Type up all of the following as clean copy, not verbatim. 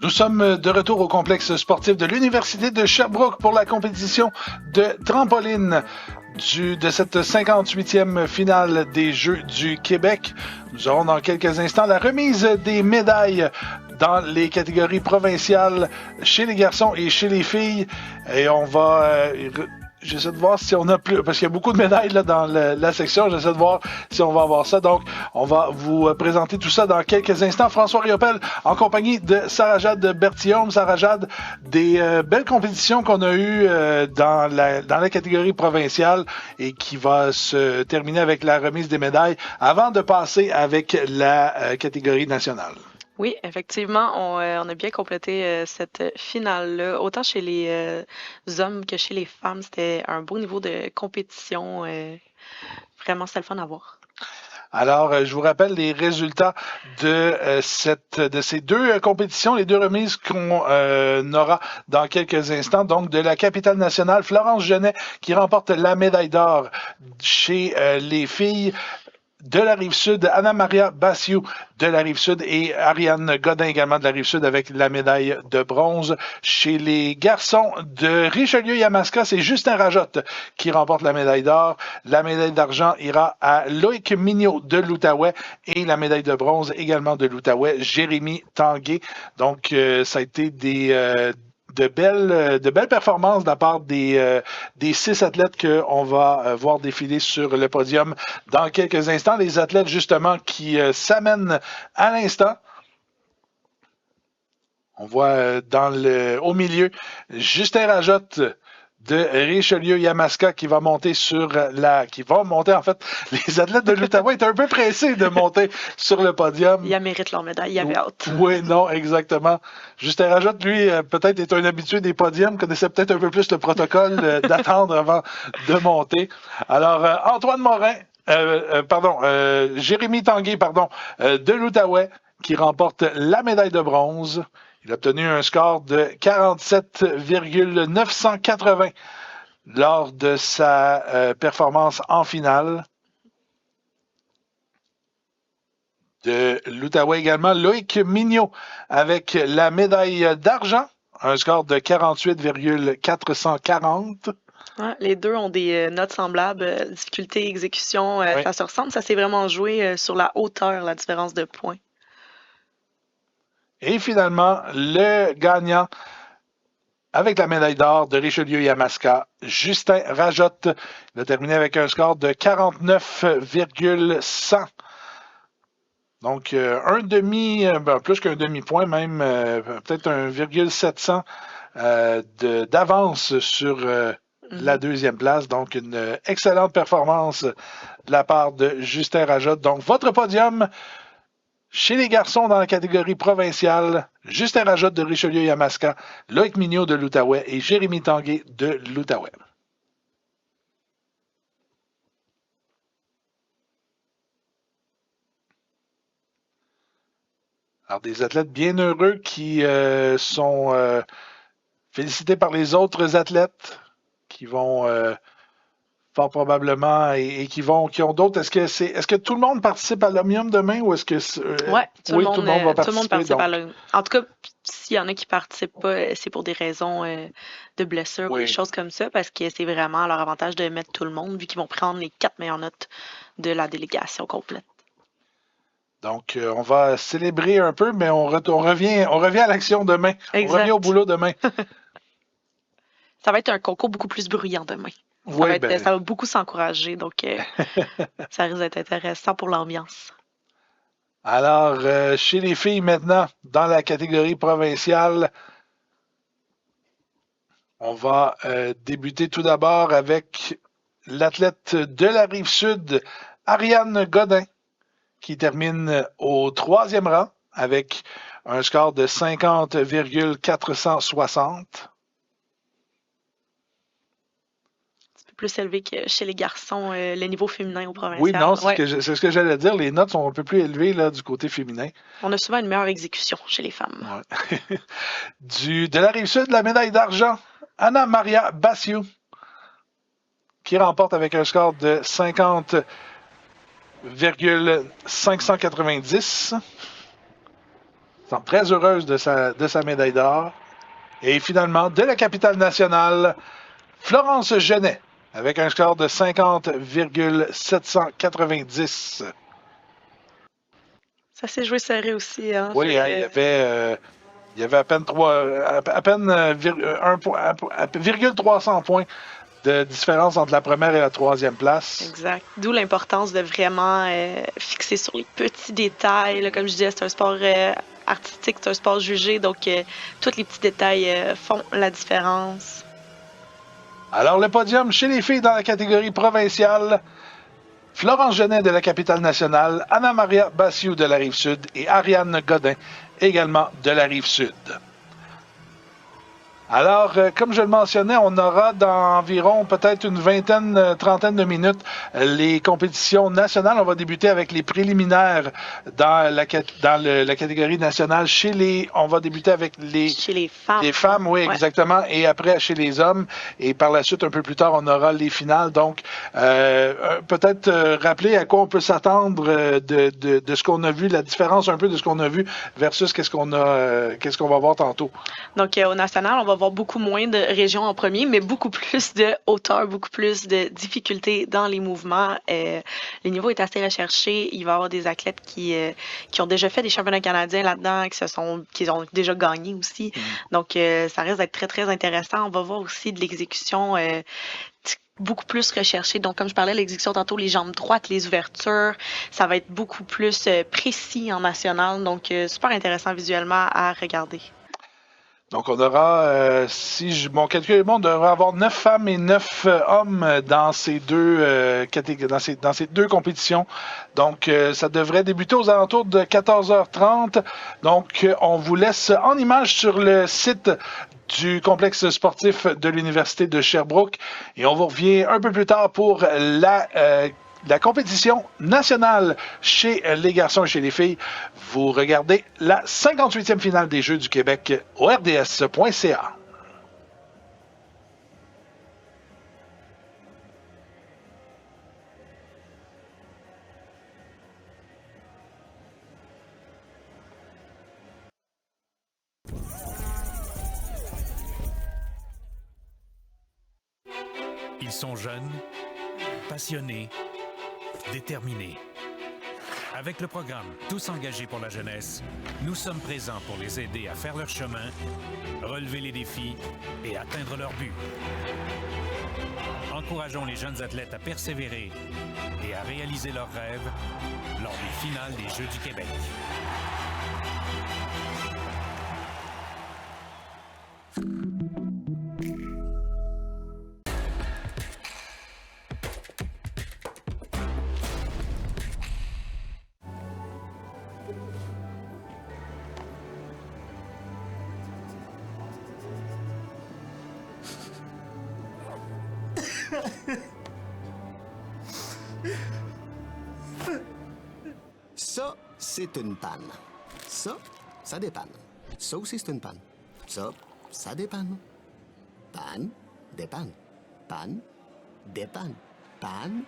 Nous sommes de retour au complexe sportif de l'Université de Sherbrooke pour la compétition de trampoline de cette 58e finale des Jeux du Québec. Nous aurons dans quelques instants la remise des médailles dans les catégories provinciales chez les garçons et chez les filles. Et on va... J'essaie de voir si on a plus, parce qu'il y a beaucoup de médailles là, dans la section. J'essaie de voir si on va avoir ça. Donc, on va vous présenter tout ça dans quelques instants. François Riopel, en compagnie de Sarah-Jade Bertillaume. Sarah-Jade, des belles compétitions qu'on a eues dans la catégorie provinciale et qui va se terminer avec la remise des médailles avant de passer avec la catégorie nationale. Oui, effectivement, on a bien complété cette finale-là. Autant chez les hommes que chez les femmes, c'était un beau niveau de compétition. Vraiment, c'était le fun à voir. Alors, je vous rappelle les résultats de ces deux compétitions, les deux remises qu'on aura dans quelques instants. Donc, de la capitale nationale, Florence Genet qui remporte la médaille d'or chez les filles. De la Rive-Sud, Anna-Maria Bassiou de la Rive-Sud et Ariane Godin également de la Rive-Sud avec la médaille de bronze. Chez les garçons de Richelieu-Yamaska, c'est Justin Rajotte qui remporte la médaille d'or. La médaille d'argent ira à Loïc Mignot de l'Outaouais et la médaille de bronze également de l'Outaouais, Jérémy Tanguay. Donc, ça a été de belles performances de la part des 6 athlètes qu'on va voir défiler sur le podium dans quelques instants. Les athlètes, justement, qui s'amènent à l'instant. On voit au milieu Justin Rajotte de Richelieu-Yamaska qui va monter en fait. Les athlètes de l'Outaouais étaient un peu pressés de monter sur le podium. Ils méritent leur médaille, ils avaient hâte. Oui, non, exactement. Justin Rajotte, lui, peut-être est un habitué des podiums, connaissait peut-être un peu plus le protocole d'attendre avant de monter. Alors, Antoine Morin, Jérémy Tanguay, de l'Outaouais, qui remporte la médaille de bronze. Il a obtenu un score de 47,980 lors de sa performance en finale. De l'Outaouais également, Loïc Mignot avec la médaille d'argent, un score de 48,440. Ouais, les deux ont des notes semblables, difficulté, exécution, oui. Ça se ressemble, ça s'est vraiment joué sur la hauteur, la différence de points. Et finalement, le gagnant avec la médaille d'or de Richelieu-Yamaska, Justin Rajotte. Il a terminé avec un score de 49,100. Donc, plus qu'un demi-point, même peut-être 1,700 d'avance sur la deuxième place. Donc, une excellente performance de la part de Justin Rajotte. Donc, votre podium chez les garçons dans la catégorie provinciale, Justin Rajotte de Richelieu-Yamaska, Loïc Mignot de l'Outaouais et Jérémy Tanguay de l'Outaouais. Alors, des athlètes bien heureux qui sont félicités par les autres athlètes qui vont fort probablement et qui ont d'autres. Est-ce que tout le monde participe à l'Omnium demain ou est-ce que oui, tout le monde va participer? Tout le monde participe donc... à l'Omnium. En tout cas, s'il y en a qui ne participent pas, c'est pour des raisons de blessures ou des choses comme ça, parce que c'est vraiment à leur avantage de mettre tout le monde, vu qu'ils vont prendre les 4 meilleures notes de la délégation complète. Donc, on va célébrer un peu, mais on revient à l'action demain. Exact. On revient au boulot demain. Ça va être un concours beaucoup plus bruyant demain. Ça va beaucoup s'encourager, donc ça risque d'être intéressant pour l'ambiance. Alors, chez les filles maintenant, dans la catégorie provinciale, on va débuter tout d'abord avec l'athlète de la Rive-Sud, Ariane Godin, qui termine au 3e rang avec un score de 50,460. Plus élevé que chez les garçons, le niveau féminin au provincial. Oui, non, c'est ce que j'allais dire. Les notes sont un peu plus élevées là, du côté féminin. On a souvent une meilleure exécution chez les femmes. Ouais. De la Rive-Sud, la médaille d'argent, Anna-Maria Bassiou, qui remporte avec un score de 50,590. semble très heureuse de sa médaille d'or. Et finalement, de la capitale nationale, Florence Genet, avec un score de 50,790. Ça s'est joué serré aussi. Hein? Oui, hein, il y avait à peine 300 points de différence entre la première et la troisième place. Exact. D'où l'importance de vraiment fixer sur les petits détails. Là, comme je disais, c'est un sport artistique, c'est un sport jugé, donc tous les petits détails font la différence. Alors, le podium chez les filles dans la catégorie provinciale, Florence Genet de la capitale nationale, Anna-Maria Bassiou de la Rive-Sud et Ariane Godin, également de la Rive-Sud. Alors, comme je le mentionnais, on aura dans environ peut-être une vingtaine, trentaine de minutes les compétitions nationales. On va débuter avec les préliminaires dans la catégorie nationale. On va débuter avec Chez les femmes. Les femmes, oui, ouais. Exactement. Et après, chez les hommes. Et par la suite, un peu plus tard, on aura les finales. Donc, peut-être rappeler à quoi on peut s'attendre de ce qu'on a vu, la différence un peu de ce qu'on a vu versus qu'est-ce qu'on va voir tantôt. Donc, au national, on va avoir beaucoup moins de régions en premier, mais beaucoup plus de hauteur, beaucoup plus de difficultés dans les mouvements. Le niveau est assez recherché. Il va y avoir des athlètes qui ont déjà fait des championnats canadiens là-dedans, qui ont déjà gagné aussi. Donc, ça risque d'être très, très intéressant. On va voir aussi de l'exécution beaucoup plus recherchée. Donc, comme je parlais, l'exécution tantôt, les jambes droites, les ouvertures, ça va être beaucoup plus précis en national. Donc, super intéressant visuellement à regarder. Donc, on aura, mon calcul est bon, on devrait avoir 9 femmes et 9 hommes dans ces deux dans ces deux compétitions. Donc, ça devrait débuter aux alentours de 14h30. Donc, on vous laisse en image sur le site du complexe sportif de l'Université de Sherbrooke. Et on vous revient un peu plus tard pour la compétition nationale chez les garçons et chez les filles. Vous regardez la 58e finale des Jeux du Québec au rds.ca. Ils sont jeunes, passionnés, déterminés. Avec le programme Tous engagés pour la jeunesse, nous sommes présents pour les aider à faire leur chemin, relever les défis et atteindre leur but. Encourageons les jeunes athlètes à persévérer et à réaliser leurs rêves lors des finales des Jeux du Québec. Ça, c'est une panne. Ça dépanne. Ça aussi, c'est une panne. Ça dépanne. Panne, dépanne. Panne, dépanne. Panne,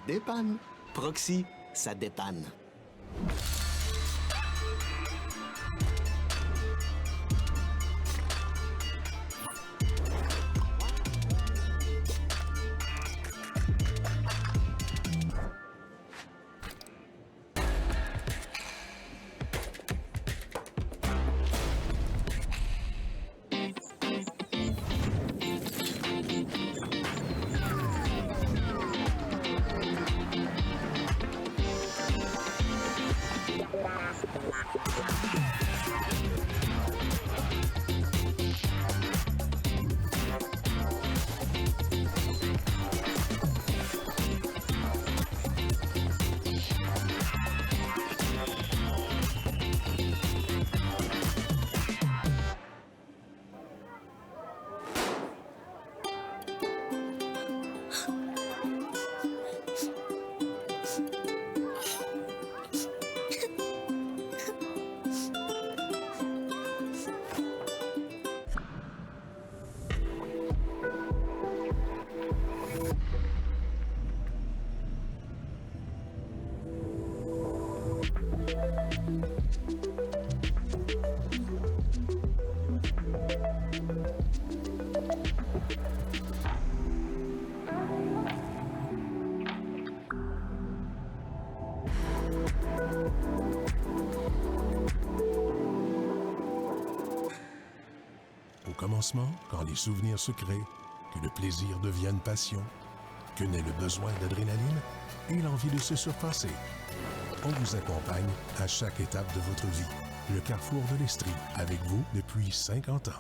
dépanne. Proxy, ça dépanne. Au commencement, quand les souvenirs se créent, que le plaisir devienne passion, que naît le besoin d'adrénaline et l'envie de se surpasser. On vous accompagne à chaque étape de votre vie. Le Carrefour de l'Estrie, avec vous depuis 50 ans.